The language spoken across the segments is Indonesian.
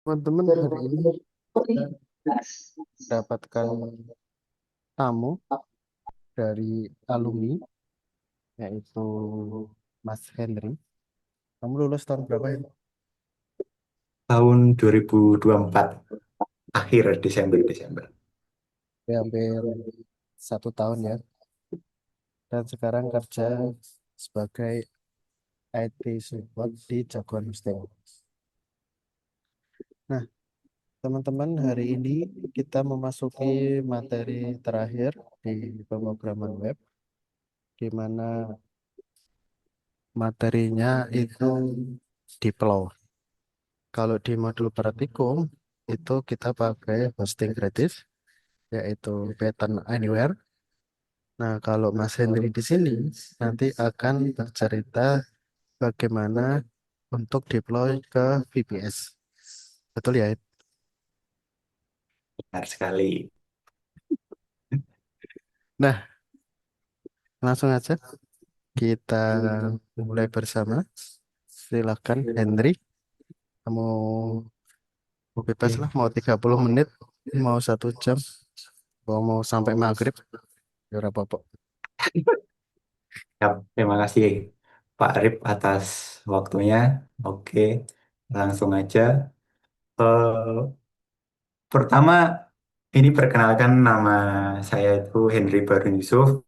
Teman-teman, hari ini kita mendapatkan tamu dari alumni, yaitu Mas Henry. Kamu lulus tahun berapa ya? Tahun 2024 akhir Desember. Ya, hampir 1 tahun ya. Dan sekarang kerja sebagai IT support di Jagoan Hosting. Nah, teman-teman, hari ini kita memasuki materi terakhir di pemrograman web, di mana materinya itu deploy. Kalau di modul praktikum itu kita pakai hosting gratis yaitu Pattern Anywhere. Nah, kalau Mas Henry di sini nanti akan bercerita bagaimana untuk deploy ke VPS. Betul ya? Benar sekali. Nah, langsung aja kita mulai bersama. Silakan Henry, kamu bebas lah, Oke. mau 30 menit, mau 1 jam, mau sampai maghrib, ya ora apa-apa. Ya, terima kasih Pak Rip atas waktunya. Oke, langsung aja. Eh, Pertama, ini perkenalkan nama saya itu Henry Barun Yusuf.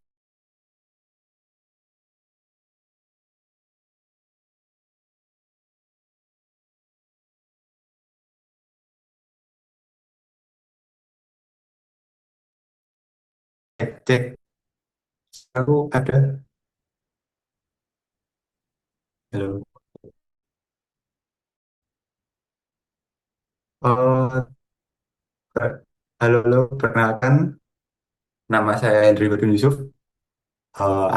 Cek, cek. Aku ada. Halo. Oh, halo, halo. Perkenalkan, nama saya Henry Barun Yusuf.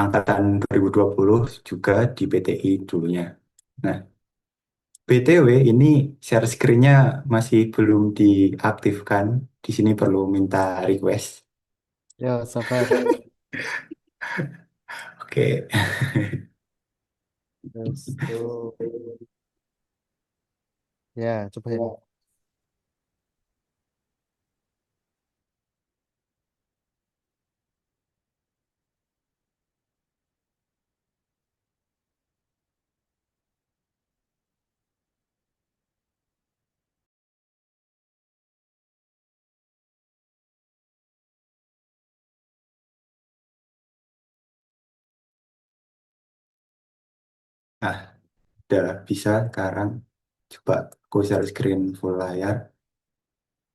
Angkatan 2020 juga di PTI dulunya. Nah, BTW ini share screen-nya masih belum diaktifkan. Di sini perlu minta request. Ya, sabar. Oke. Terus tuh, ya coba ya. Nah, udah bisa sekarang. Coba aku share screen full layar.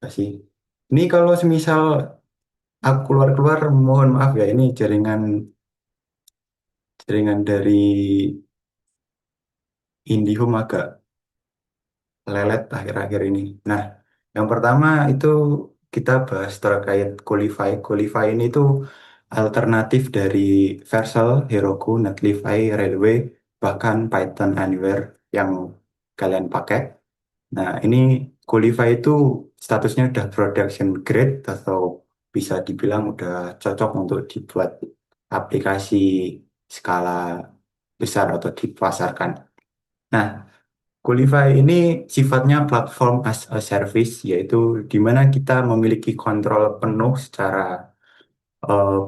Kasih. Ini kalau semisal aku keluar-keluar, mohon maaf ya. Ini jaringan jaringan dari IndiHome agak lelet akhir-akhir ini. Nah, yang pertama itu kita bahas terkait Qualify. Qualify ini tuh alternatif dari Vercel, Heroku, Netlify, Railway, bahkan Python Anywhere yang kalian pakai. Nah, ini Qualify itu statusnya udah production grade atau bisa dibilang udah cocok untuk dibuat aplikasi skala besar atau dipasarkan. Nah, Qualify ini sifatnya platform as a service, yaitu di mana kita memiliki kontrol penuh secara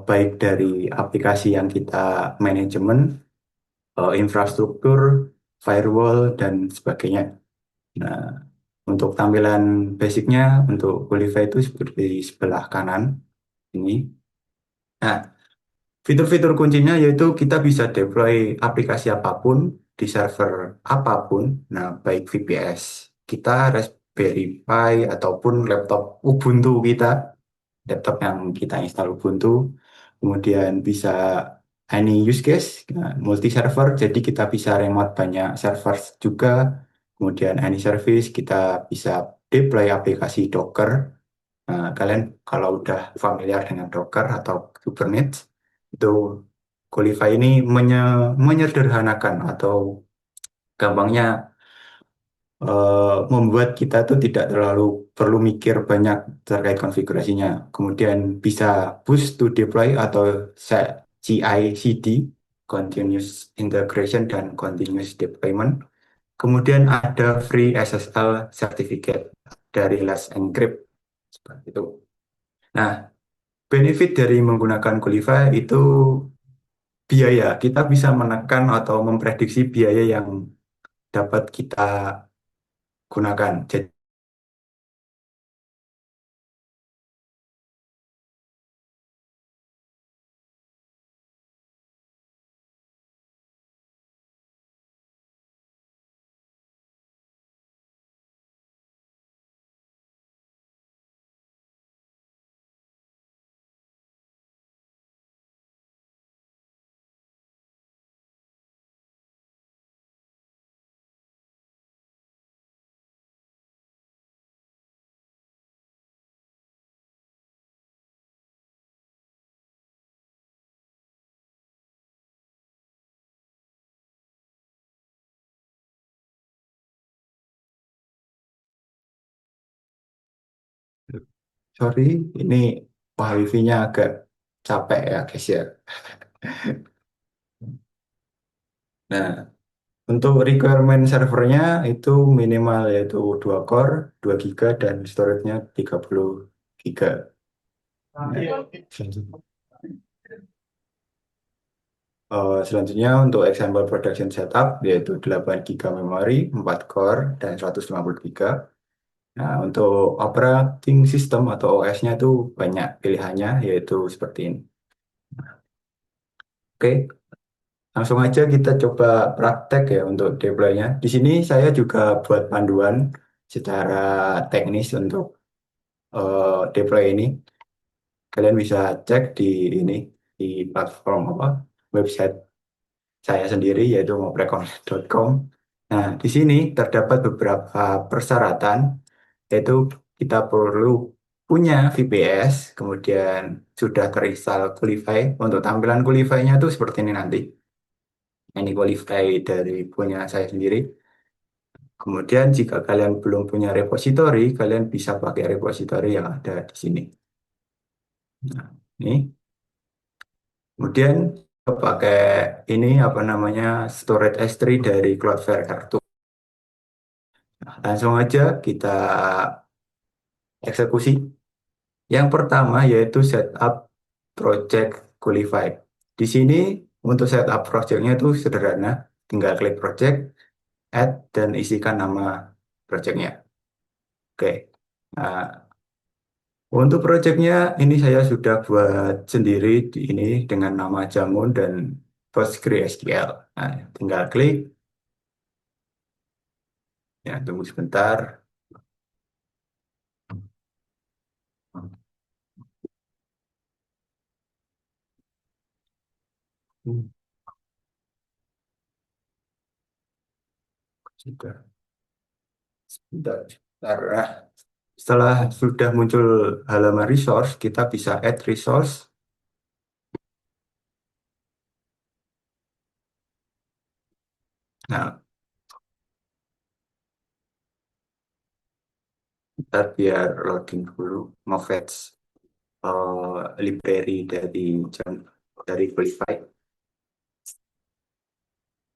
baik dari aplikasi yang kita manajemen, infrastruktur, firewall, dan sebagainya. Nah, untuk tampilan basicnya, untuk Qualify itu seperti sebelah kanan ini. Nah, fitur-fitur kuncinya yaitu kita bisa deploy aplikasi apapun di server apapun, nah baik VPS kita, Raspberry Pi, ataupun laptop Ubuntu kita, laptop yang kita install Ubuntu, kemudian bisa any use case, nah, multi server, jadi kita bisa remote banyak server juga, kemudian any service, kita bisa deploy aplikasi Docker. Nah, kalian kalau udah familiar dengan Docker atau Kubernetes, itu Qualify ini menyederhanakan atau gampangnya membuat kita tuh tidak terlalu perlu mikir banyak terkait konfigurasinya. Kemudian bisa push to deploy atau CI/CD, continuous integration dan continuous deployment. Kemudian ada free SSL certificate dari Let's Encrypt seperti itu. Nah, benefit dari menggunakan Qlify itu biaya. Kita bisa menekan atau memprediksi biaya yang dapat kita gunakan. Jadi, sorry, ini wifi-nya agak capek ya, guys ya. Nah, untuk requirement servernya itu minimal yaitu 2 core, 2 giga, dan storage-nya 30 giga. Nah, selanjutnya untuk example production setup yaitu 8 giga memori, 4 core, dan 150 giga. Nah, untuk operating system atau OS-nya itu banyak pilihannya yaitu seperti ini. Oke, langsung aja kita coba praktek ya untuk deploy-nya. Di sini saya juga buat panduan secara teknis untuk deploy ini. Kalian bisa cek di ini di platform apa website saya sendiri yaitu ngoprekon.com. Nah, di sini terdapat beberapa persyaratan yaitu kita perlu punya VPS, kemudian sudah terinstall Qlify. Untuk tampilan Qlify-nya itu seperti ini nanti. Ini Qlify dari punya saya sendiri. Kemudian jika kalian belum punya repository, kalian bisa pakai repository yang ada di sini. Nah, ini. Kemudian pakai ini apa namanya storage S3 dari Cloudflare R2. Nah, langsung aja kita eksekusi. Yang pertama yaitu setup project Qlify. Di sini untuk setup projectnya itu sederhana, tinggal klik project, add, dan isikan nama projectnya. Oke. Nah, untuk projectnya ini saya sudah buat sendiri di ini dengan nama Jamun dan PostgreSQL. Nah, tinggal klik, ya tunggu sebentar. Hmm, Sebentar, sebentar, sebentar. Nah, setelah sudah muncul halaman resource, kita bisa add resource. Nah, ntar biar loading dulu, mau fetch library dari Qlify.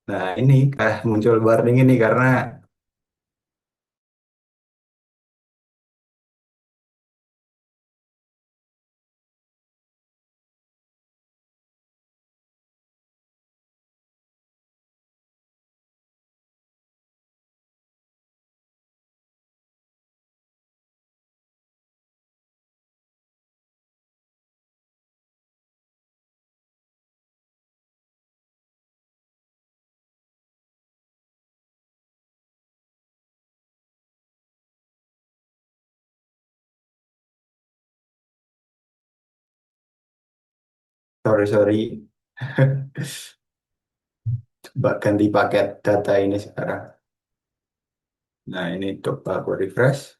Nah, ini muncul warning ini karena sorry sorry, coba ganti paket data ini sekarang. Nah, ini coba aku refresh.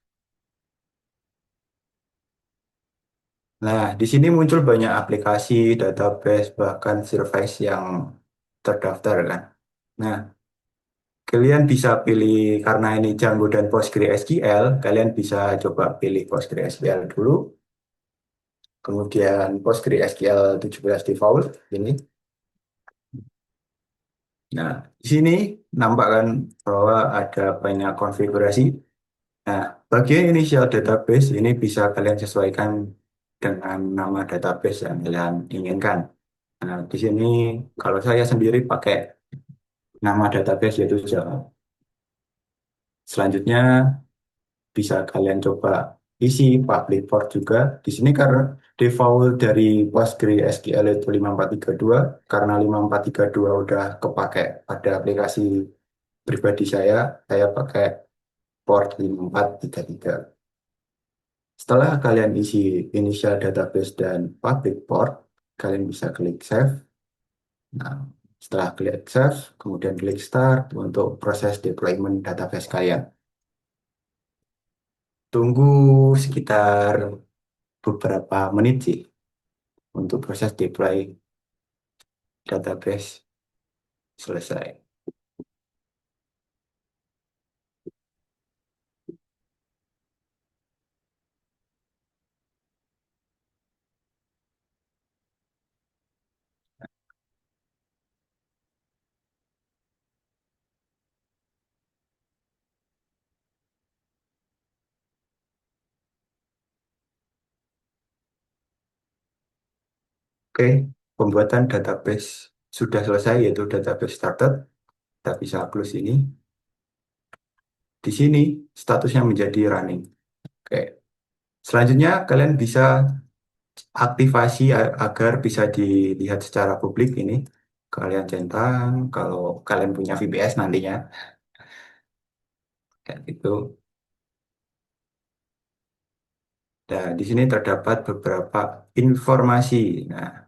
Nah, di sini muncul banyak aplikasi, database, bahkan service yang terdaftar kan. Nah, kalian bisa pilih karena ini Django dan PostgreSQL, kalian bisa coba pilih PostgreSQL dulu, kemudian PostgreSQL 17 default ini. Nah, di sini nampak kan bahwa ada banyak konfigurasi. Nah, bagian initial database ini bisa kalian sesuaikan dengan nama database yang kalian inginkan. Nah, di sini kalau saya sendiri pakai nama database yaitu Java. Selanjutnya bisa kalian coba isi public port juga. Di sini karena default dari PostgreSQL itu 5432, karena 5432 udah kepake pada aplikasi pribadi saya pakai port 5433. Setelah kalian isi initial database dan public port, kalian bisa klik save. Nah, setelah klik save, kemudian klik start untuk proses deployment database kalian. Tunggu sekitar beberapa menit sih untuk proses deploy database selesai. Oke, pembuatan database sudah selesai yaitu database started. Kita bisa close ini. Di sini statusnya menjadi running. Oke. Selanjutnya kalian bisa aktivasi agar bisa dilihat secara publik ini. Kalian centang kalau kalian punya VPS nantinya kayak gitu. Dan di sini terdapat beberapa informasi. Nah,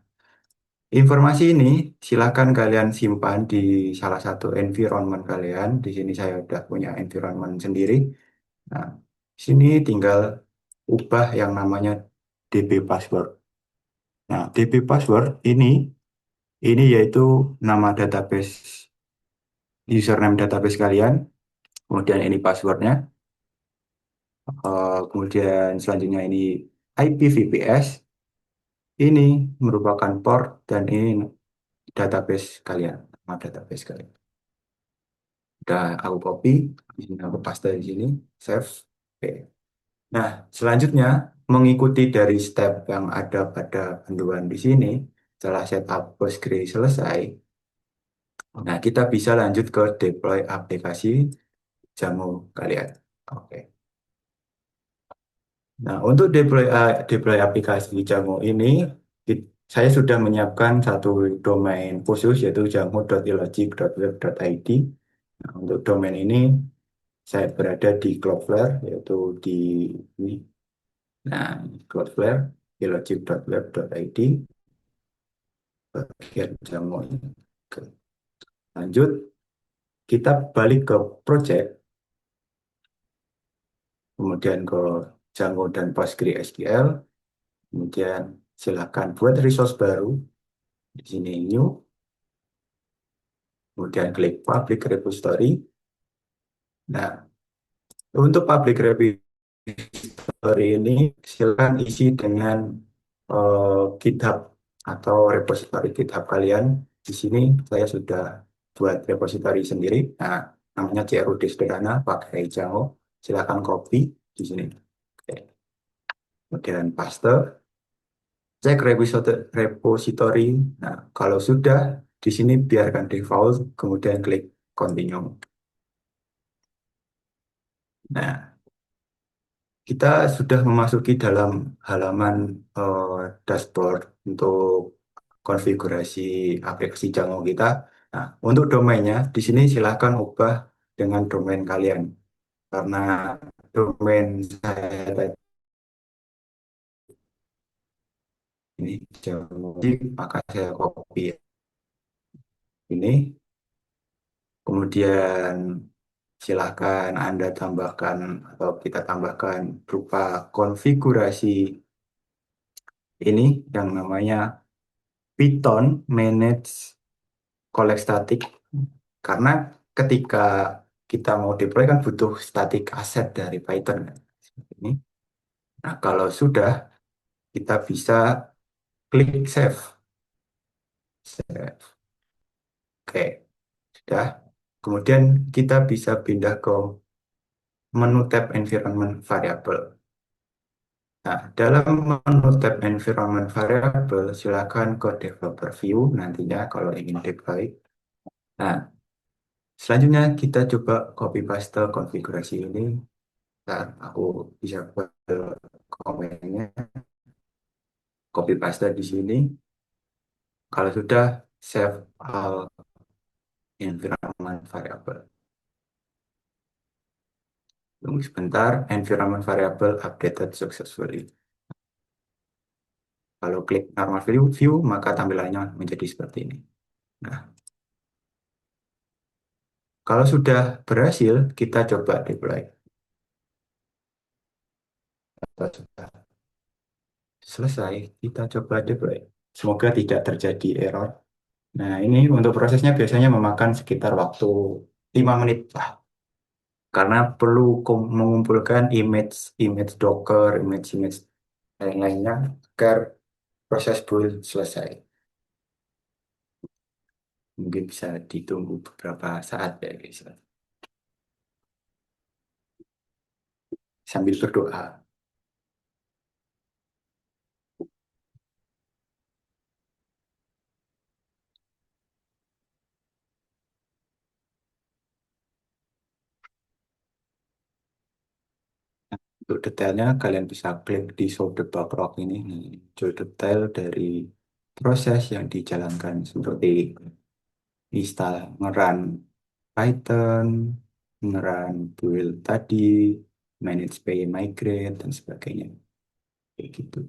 informasi ini silakan kalian simpan di salah satu environment kalian. Di sini saya udah punya environment sendiri. Nah, di sini tinggal ubah yang namanya DB password. Nah, DB password ini yaitu nama database, username database kalian, kemudian ini passwordnya, kemudian selanjutnya ini IPVPS, ini merupakan port dan ini database kalian, nama database kalian. Udah aku copy, di sini aku paste di sini, save. Oke. Nah, selanjutnya mengikuti dari step yang ada pada panduan di sini, setelah setup Postgre selesai, nah kita bisa lanjut ke deploy aplikasi Jamu kalian. Oke. Nah, untuk deploy aplikasi Jamu ini, saya sudah menyiapkan satu domain khusus yaitu jamu.ilogic.web.id. Nah, untuk domain ini saya berada di Cloudflare yaitu di ini. Nah, Cloudflare ilogic.web.id bagian Jamu ini. Oke. Lanjut, kita balik ke project, kemudian ke Django dan PostgreSQL, kemudian silakan buat resource baru. Di sini new, kemudian klik public repository. Nah, untuk public repository ini silakan isi dengan GitHub atau repository GitHub kalian. Di sini saya sudah buat repository sendiri. Nah, namanya CRUD sederhana pakai Django. Silakan copy di sini. Oke. Kemudian paste, cek repository. Nah, kalau sudah di sini biarkan default, kemudian klik continue. Nah, kita sudah memasuki dalam halaman dashboard untuk konfigurasi aplikasi Django kita. Nah, untuk domainnya, di sini silahkan ubah dengan domain kalian. Karena domain saya tadi ini Django, maka saya copy ini. Kemudian silahkan Anda tambahkan atau kita tambahkan berupa konfigurasi ini yang namanya Python manage collect static, karena ketika kita mau deploy kan butuh static asset dari Python kan. Seperti ini. Nah, kalau sudah kita bisa klik save. Save. Oke, sudah. Kemudian kita bisa pindah ke menu tab environment variable. Nah, dalam menu tab environment variable, silakan ke developer view nantinya kalau ingin deploy. Nah, selanjutnya kita coba copy paste konfigurasi ini. Nah, aku bisa buat komennya, copy paste di sini. Kalau sudah, save all environment variable. Tunggu sebentar, environment variable updated successfully. Kalau klik normal view, maka tampilannya menjadi seperti ini. Nah, kalau sudah berhasil, kita coba deploy. Kalau sudah selesai, kita coba deploy. Semoga tidak terjadi error. Nah, ini untuk prosesnya biasanya memakan sekitar waktu 5 menit lah. Karena perlu mengumpulkan image, image Docker, image-image lain-lainnya agar proses build selesai. Mungkin bisa ditunggu beberapa saat ya guys. Sambil berdoa. Untuk detailnya kalian bisa klik di show the bug log ini. Nih, muncul detail dari proses yang dijalankan seperti install, ngerun Python, ngerun build tadi, manage pay migrate dan sebagainya. Kayak gitu.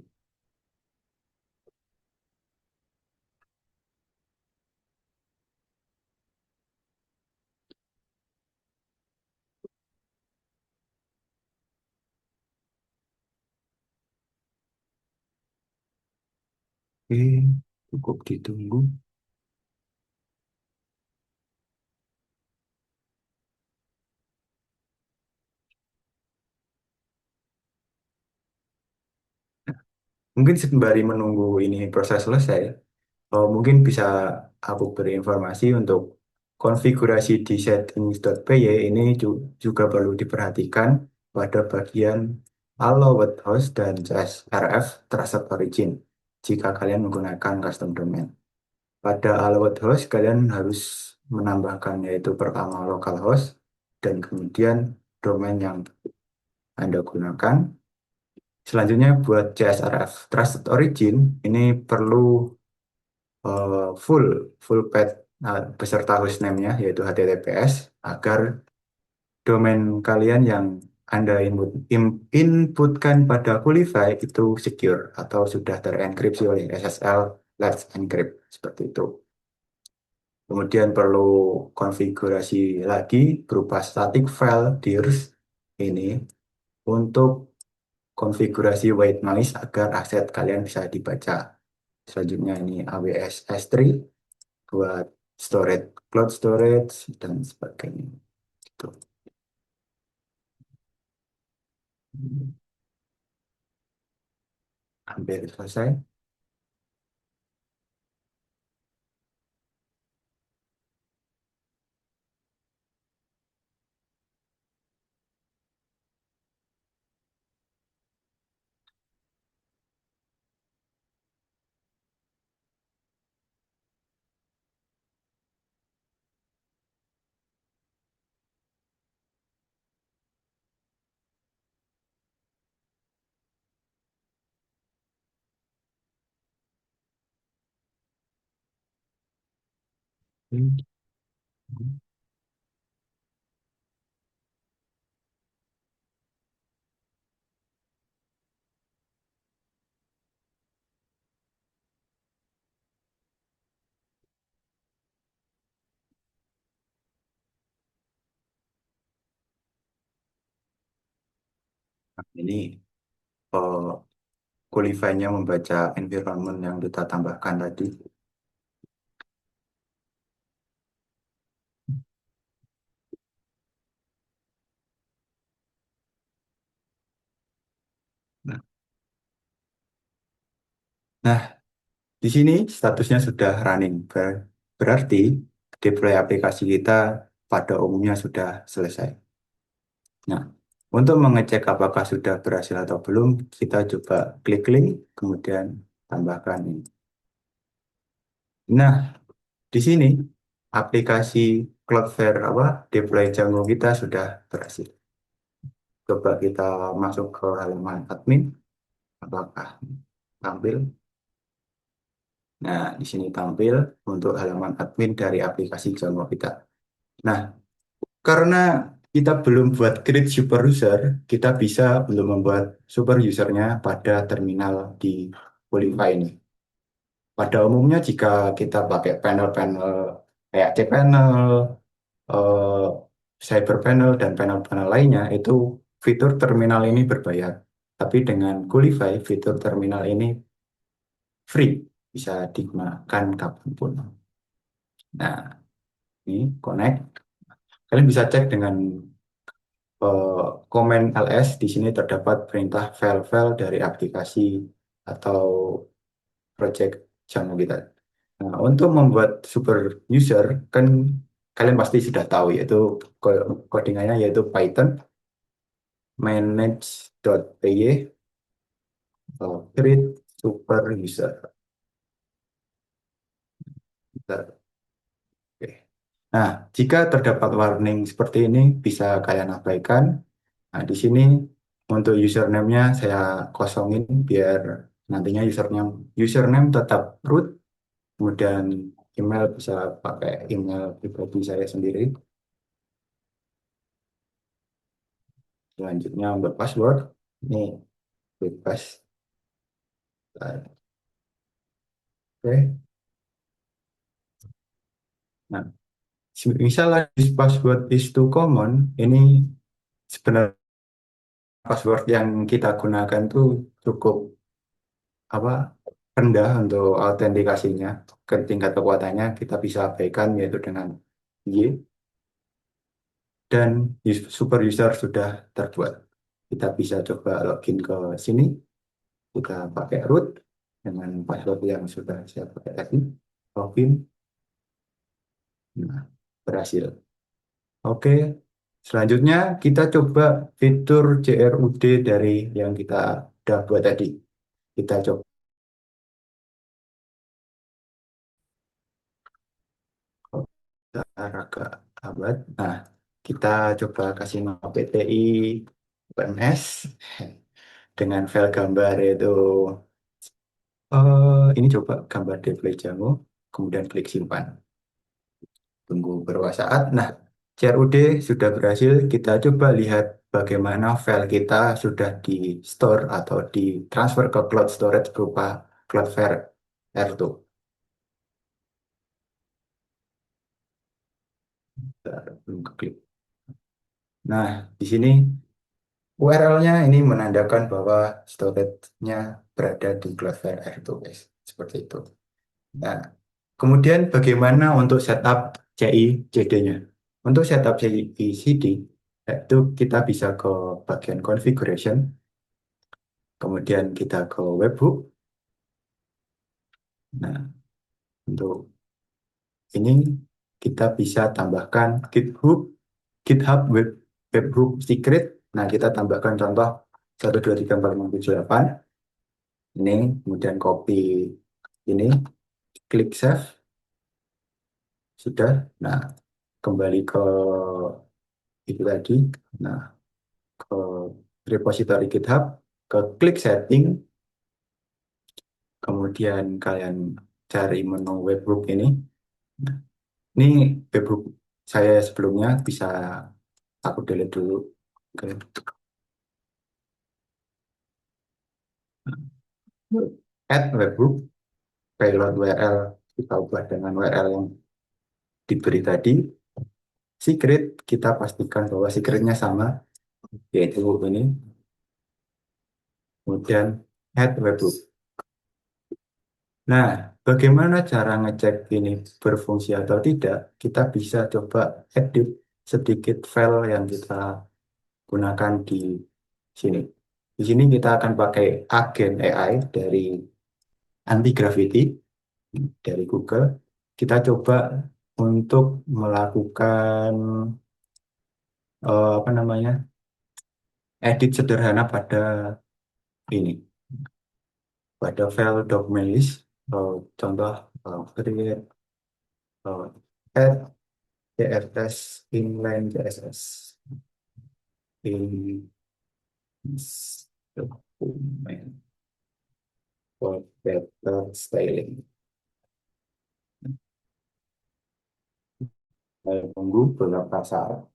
Oke, cukup ditunggu. Mungkin sembari menunggu ini proses selesai, mungkin bisa aku beri informasi untuk konfigurasi di settings.py ini juga perlu diperhatikan pada bagian allowed host dan CSRF trusted origin jika kalian menggunakan custom domain. Pada allowed host kalian harus menambahkan yaitu pertama localhost dan kemudian domain yang Anda gunakan. Selanjutnya buat CSRF trusted origin ini perlu full full path beserta hostname-nya yaitu HTTPS agar domain kalian yang Anda inputkan pada Qlify itu secure atau sudah terenkripsi oleh SSL Let's Encrypt seperti itu. Kemudian perlu konfigurasi lagi berupa static file dirs ini untuk konfigurasi white noise agar aset kalian bisa dibaca. Selanjutnya ini AWS S3 buat storage, cloud storage, dan sebagainya. Gitu. Hampir selesai. Nah, ini uh, Qlify-nya membaca environment yang kita tambahkan tadi. Nah, nah, di sini statusnya sudah running. Berarti deploy aplikasi kita pada umumnya sudah selesai. Nah, Untuk mengecek apakah sudah berhasil atau belum, kita coba klik link, kemudian tambahkan ini. Nah, di sini aplikasi Cloudflare deploy Django kita sudah berhasil. Coba kita masuk ke halaman admin, apakah tampil? Nah, di sini tampil untuk halaman admin dari aplikasi Django kita. Nah, karena kita belum buat create super user, kita bisa belum membuat super usernya pada terminal di Qualify ini. Pada umumnya jika kita pakai panel-panel kayak cPanel, eh, CyberPanel, dan panel-panel lainnya, itu fitur terminal ini berbayar. Tapi dengan Qualify, fitur terminal ini free, bisa digunakan kapanpun. Nah, ini connect. Kalian bisa cek dengan komen ls. Di sini terdapat perintah file-file dari aplikasi atau project Django kita. Nah, untuk membuat super user, kan kalian pasti sudah tahu, yaitu codingannya yaitu Python manage.py create super user. Bentar. Oke. Nah, jika terdapat warning seperti ini, bisa kalian abaikan. Nah, di sini untuk username-nya saya kosongin biar nantinya username tetap root, kemudian email bisa pakai email pribadi saya sendiri. Selanjutnya untuk password, ini bebas. Oke. Nah, misalnya this password is too common, ini sebenarnya password yang kita gunakan tuh cukup apa rendah untuk autentikasinya. Ke tingkat kekuatannya kita bisa abaikan yaitu dengan Y, dan super user sudah terbuat. Kita bisa coba login ke sini, kita pakai root dengan password yang sudah saya pakai tadi, login. Nah, berhasil. Oke, selanjutnya kita coba fitur CRUD dari yang kita udah buat tadi. Kita coba agak abad. Nah, kita coba kasih nama PTI UMS dengan file gambar yaitu ini coba gambar display Django, kemudian klik simpan. Tunggu beberapa saat. Nah, CRUD sudah berhasil. Kita coba lihat bagaimana file kita sudah di store atau di transfer ke cloud storage berupa Cloudflare R2. Bentar, belum klik. Nah, di sini URL-nya ini menandakan bahwa storage-nya berada di Cloudflare R2, guys. Seperti itu. Nah, kemudian bagaimana untuk setup CI CD-nya? Untuk setup CI CD, itu kita bisa ke bagian configuration, kemudian kita ke webhook. Nah, untuk ini kita bisa tambahkan GitHub webhook secret. Nah, kita tambahkan contoh 1234578. Ini, kemudian copy ini, klik save, sudah. Nah, kembali ke itu tadi. Nah, ke repository GitHub, ke klik setting, kemudian kalian cari menu webhook ini. Nah, ini webhook saya sebelumnya, bisa aku delete dulu. Oke. Add webhook, payload URL kita ubah dengan URL yang diberi tadi. Secret, kita pastikan bahwa secretnya sama, yaitu ini. Kemudian add webhook. Nah, bagaimana cara ngecek ini berfungsi atau tidak? Kita bisa coba edit sedikit file yang kita gunakan di sini. Di sini kita akan pakai agen AI dari Anti Gravity dari Google. Kita coba untuk melakukan apa namanya edit sederhana pada ini, pada file document.list. Contoh create add css inline css in this document for better styling. Saya tunggu beberapa saat.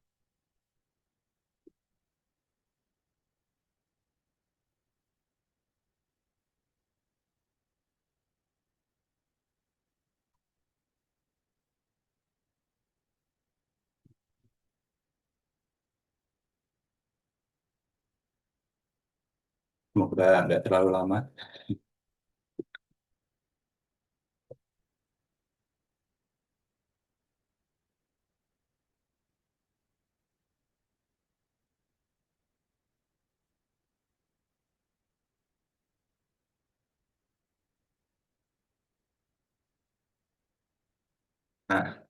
Semoga nggak terlalu lama. Nah,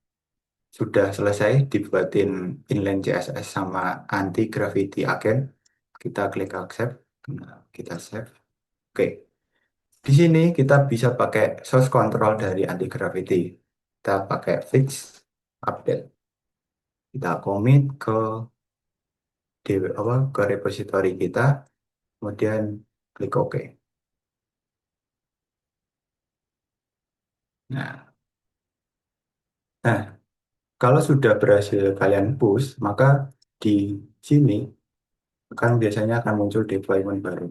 sudah selesai dibuatin inline CSS sama anti gravity agent. Kita klik accept. Nah, kita save. Oke, di sini kita bisa pakai source control dari anti gravity. Kita pakai fix update. Kita commit ke repository kita, kemudian klik OK. Nah, kalau sudah berhasil kalian push, maka di sini kan biasanya akan muncul deployment baru.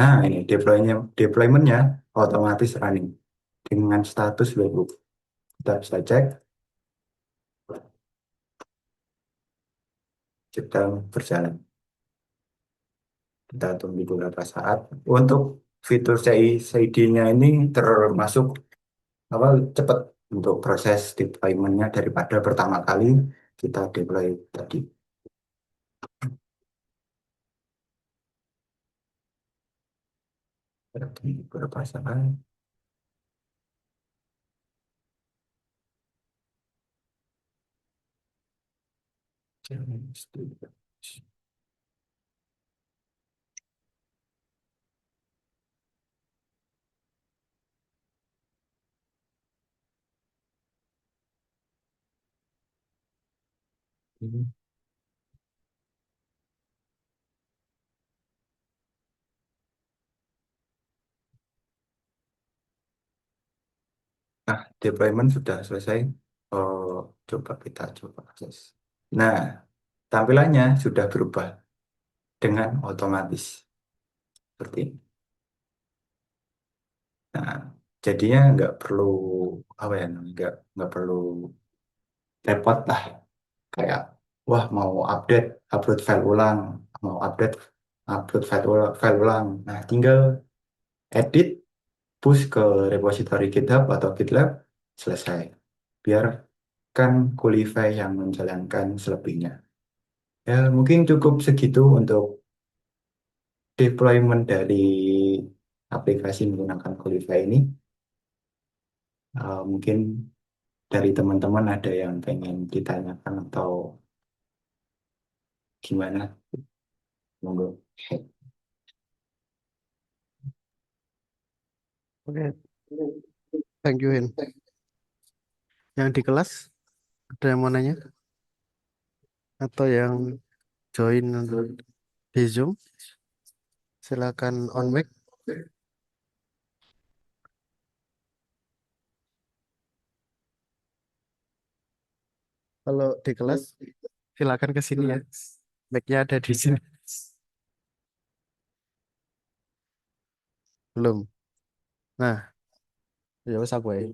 Nah, ini deploymentnya otomatis running dengan status webhook. Kita bisa cek sedang berjalan. Kita tunggu beberapa saat. Untuk fitur CI/CD-nya ini termasuk cepat untuk proses deploymentnya daripada pertama kali kita deploy tadi. Tunggu beberapa saat. Nah, deployment sudah selesai. Oh, kita coba akses. Nah, tampilannya sudah berubah dengan otomatis seperti ini. Nah, jadinya nggak perlu nggak perlu repot lah kayak wah mau upload file ulang, mau upload file ulang. Nah, tinggal edit, push ke repository GitHub atau GitLab, selesai. Biarkan Qulify yang menjalankan selebihnya. Ya, mungkin cukup segitu untuk deployment dari aplikasi menggunakan Qulify ini. Mungkin dari teman-teman ada yang pengen ditanyakan atau gimana? Monggo. Oke, thank you, Hin. Yang di kelas ada yang mau nanya atau yang join di Zoom? Silakan on mic. Kalau di kelas, silakan ke sini ya. Mic-nya ada di sini. Belum. Nah, ya wes aku ya.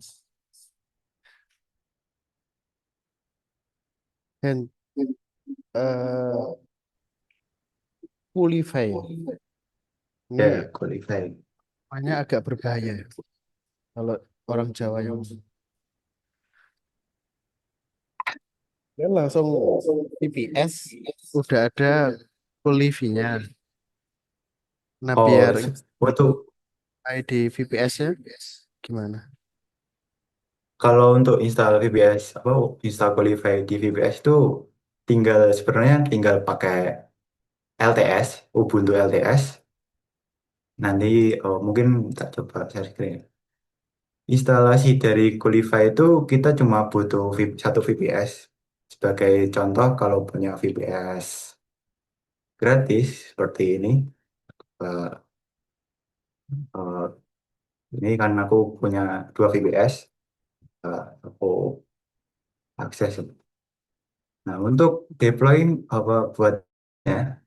Hin, eh Qulify Ya, ini Qulify. namanya agak berbahaya kalau orang Jawa yang dia langsung VPS udah ada Qulify-nya. Nah, Oh, biar waktu ID VPS-nya gimana? kalau untuk install VPS install Qulify di VPS itu sebenarnya tinggal pakai LTS, Ubuntu LTS. Nanti mungkin tak coba share screen. Instalasi dari Qlify itu kita cuma butuh satu VPS. Sebagai contoh, kalau punya VPS gratis seperti ini, eh, eh, ini kan aku punya dua VPS, aku akses. Nah, untuk deploying apa buatnya?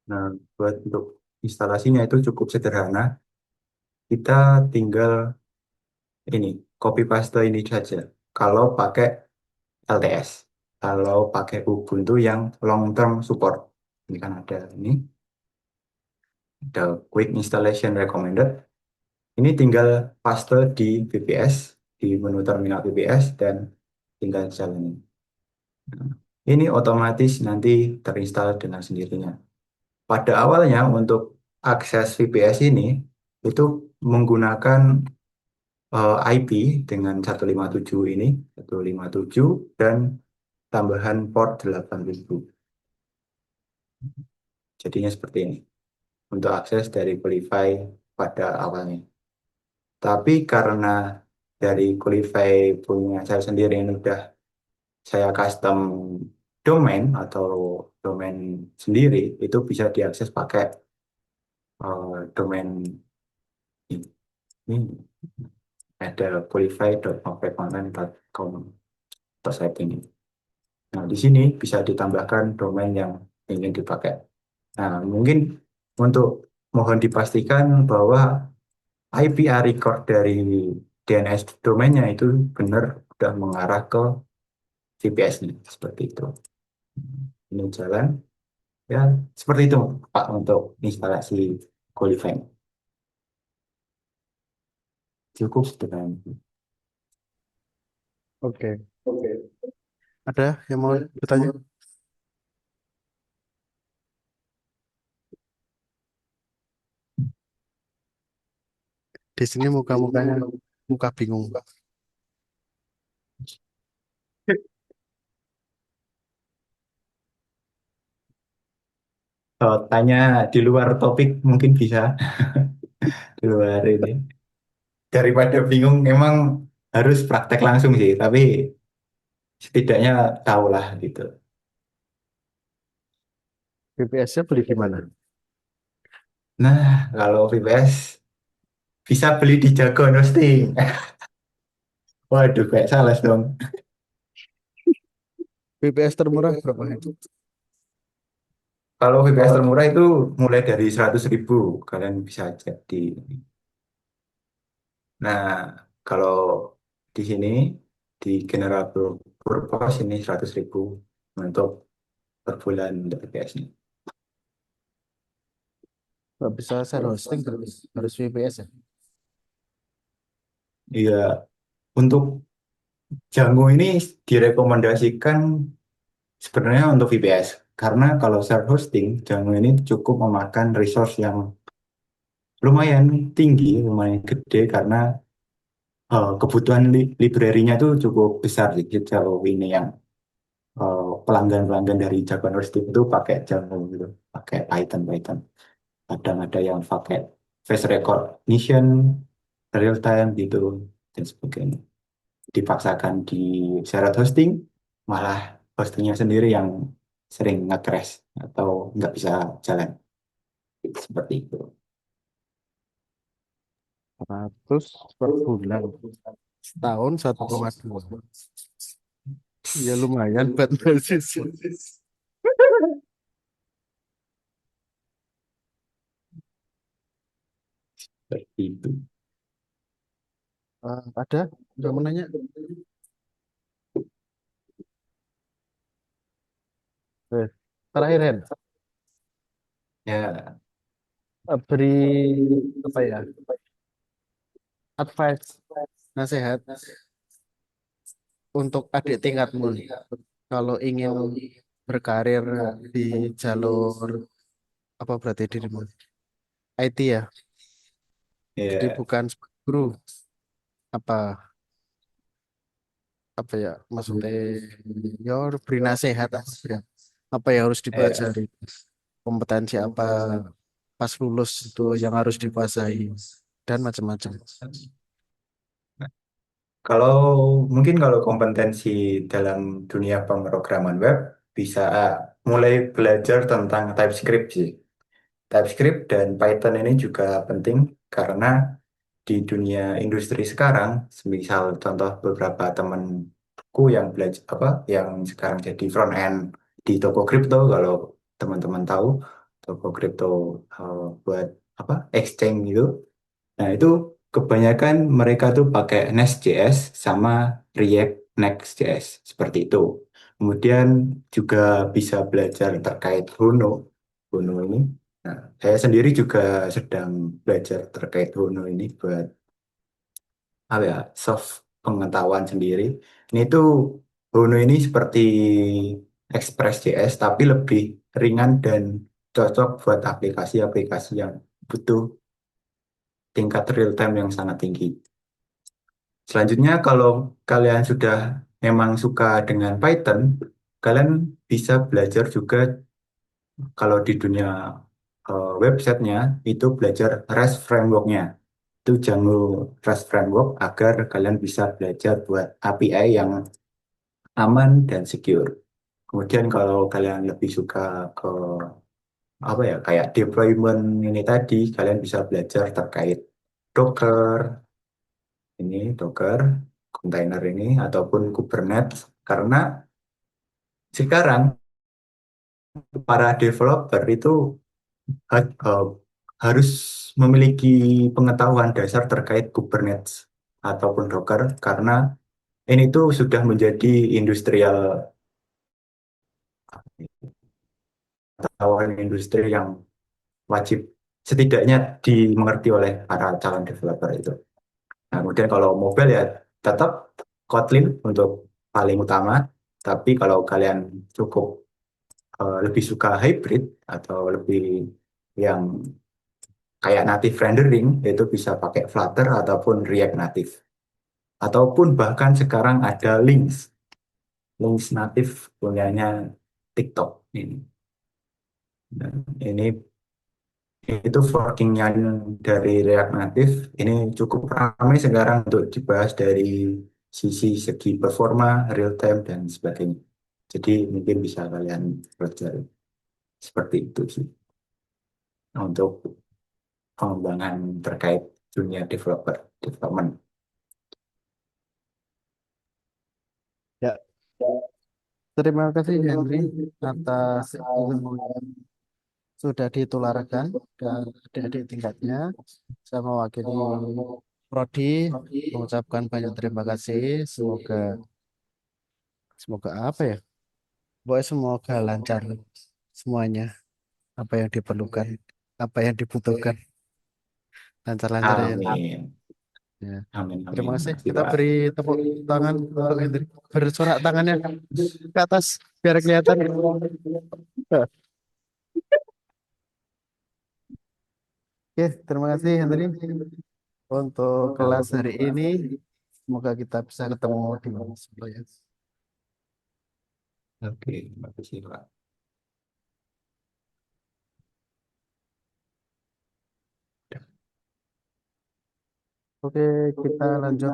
Nah, buat untuk instalasinya itu cukup sederhana. Kita tinggal ini copy paste ini saja. Kalau pakai LTS, kalau pakai Ubuntu yang long term support, ini kan ada quick installation recommended. Ini tinggal paste di VPS, di menu terminal VPS dan tinggal jalanin. Nah, ini otomatis nanti terinstall dengan sendirinya. Pada awalnya untuk akses VPS ini itu menggunakan IP dengan 157 ini, 157 dan tambahan port 8000. Jadinya seperti ini untuk akses dari Qualify pada awalnya. Tapi karena dari Qualify punya saya sendiri yang udah saya custom domain atau domain sendiri, itu bisa diakses pakai domain ini. Ini ada qualify.opcontent.com atau site ini. Nah, di sini bisa ditambahkan domain yang ingin dipakai. Nah, mungkin untuk mohon dipastikan bahwa IPA record dari DNS domainnya itu benar sudah mengarah ke VPS nih, seperti itu. Ini jalan, ya seperti itu Pak untuk instalasi qualifying. Cukup sederhana. Oke. Ada yang mau bertanya? Di sini muka-mukanya muka bingung. Tanya di luar topik mungkin bisa di luar ini. Daripada bingung, emang harus praktek langsung sih, tapi setidaknya tahulah gitu. VPS-nya beli di mana? Nah, kalau VPS bisa beli di Jagoan Hosting. Waduh, kayak salah dong. VPS termurah berapa itu? Kalau VPS termurah itu mulai dari 100.000, kalian bisa cek di. Nah, kalau di sini di General Purpose ini 100.000 untuk per bulan untuk VPS-nya. Nggak bisa share hosting harus VPS ya. Iya, untuk Django ini direkomendasikan sebenarnya untuk VPS. Karena kalau share hosting, Django ini cukup memakan resource yang lumayan tinggi, lumayan gede karena kebutuhan library-nya itu cukup besar sih. Jauh ini yang pelanggan-pelanggan dari Jaguar Hosting itu pakai Django gitu, pakai Python. Kadang ada yang pakai face recognition, real time gitu dan sebagainya. Dipaksakan di shared hosting, malah hostingnya sendiri yang sering nge-crash atau nggak bisa jalan. Seperti itu. 100 per bulan. Setahun 1,2. Ya lumayan buat mahasiswa. Seperti itu. Ada yang mau nanya? Terakhir Hen, Ya, beri apa ya? Advice, nasihat untuk adik tingkatmu nih. Kalau ingin berkarir di jalur apa berarti dirimu? IT ya. Jadi Ya, bukan sebagai guru, apa apa ya maksudnya ya beri nasihat apa ya, apa yang harus ya. dipelajari, kompetensi apa pas lulus itu yang harus dikuasai dan macam-macam. Kalau mungkin kalau kompetensi dalam dunia pemrograman web bisa mulai belajar tentang TypeScript sih. TypeScript dan Python ini juga penting karena di dunia industri sekarang, misal contoh beberapa temanku yang belajar apa, yang sekarang jadi front end di toko kripto, kalau teman-teman tahu toko kripto buat apa exchange gitu. Nah, itu kebanyakan mereka tuh pakai Nest.js sama React Next.js seperti itu. Kemudian juga bisa belajar terkait Huno. Huno ini. Nah, saya sendiri juga sedang belajar terkait Huno ini buat apa ya, soft pengetahuan sendiri. Ini tuh Huno ini seperti Express.js tapi lebih ringan dan cocok buat aplikasi-aplikasi yang butuh tingkat real time yang sangat tinggi. Selanjutnya, kalau kalian sudah memang suka dengan Python, kalian bisa belajar juga kalau di dunia websitenya itu belajar REST frameworknya. Itu Django REST framework agar kalian bisa belajar buat API yang aman dan secure. Kemudian kalau kalian lebih suka ke apa ya kayak deployment ini tadi, kalian bisa belajar terkait Docker, Docker, kontainer ini ataupun Kubernetes karena sekarang para developer itu ha- eh, harus memiliki pengetahuan dasar terkait Kubernetes ataupun Docker karena ini tuh sudah menjadi industrial pengetahuan industri yang wajib setidaknya dimengerti oleh para calon developer itu. Nah, kemudian kalau mobile ya tetap Kotlin untuk paling utama, tapi kalau kalian cukup lebih suka hybrid atau lebih yang kayak native rendering itu bisa pakai Flutter ataupun React Native ataupun bahkan sekarang ada Lynx Native punyanya TikTok ini. Dan ini itu forkingnya dari React Native ini cukup ramai sekarang untuk dibahas dari sisi segi performa, real time dan sebagainya. Jadi mungkin bisa kalian pelajari seperti itu sih untuk pengembangan terkait dunia development. Ya, terima kasih Henry atas ilmu yang sudah ditularkan ke adik-adik tingkatnya. Saya mewakili Prodi mengucapkan banyak terima kasih. Semoga semoga apa ya? Pokoknya semoga lancar semuanya. Apa yang diperlukan, apa yang dibutuhkan, lancar-lancar ya Henry. Amin. Ya. Amin, Terima amin. kasih. Makasih, Kita Pak. beri tepuk tangan untuk Hendrik. Bersorak tangannya ke atas biar kelihatan. Oke, terima kasih Hendrik untuk kelas hari ini. Semoga kita bisa ketemu di sekolah ya. Oke, makasih, Pak. Oke, kita lanjut.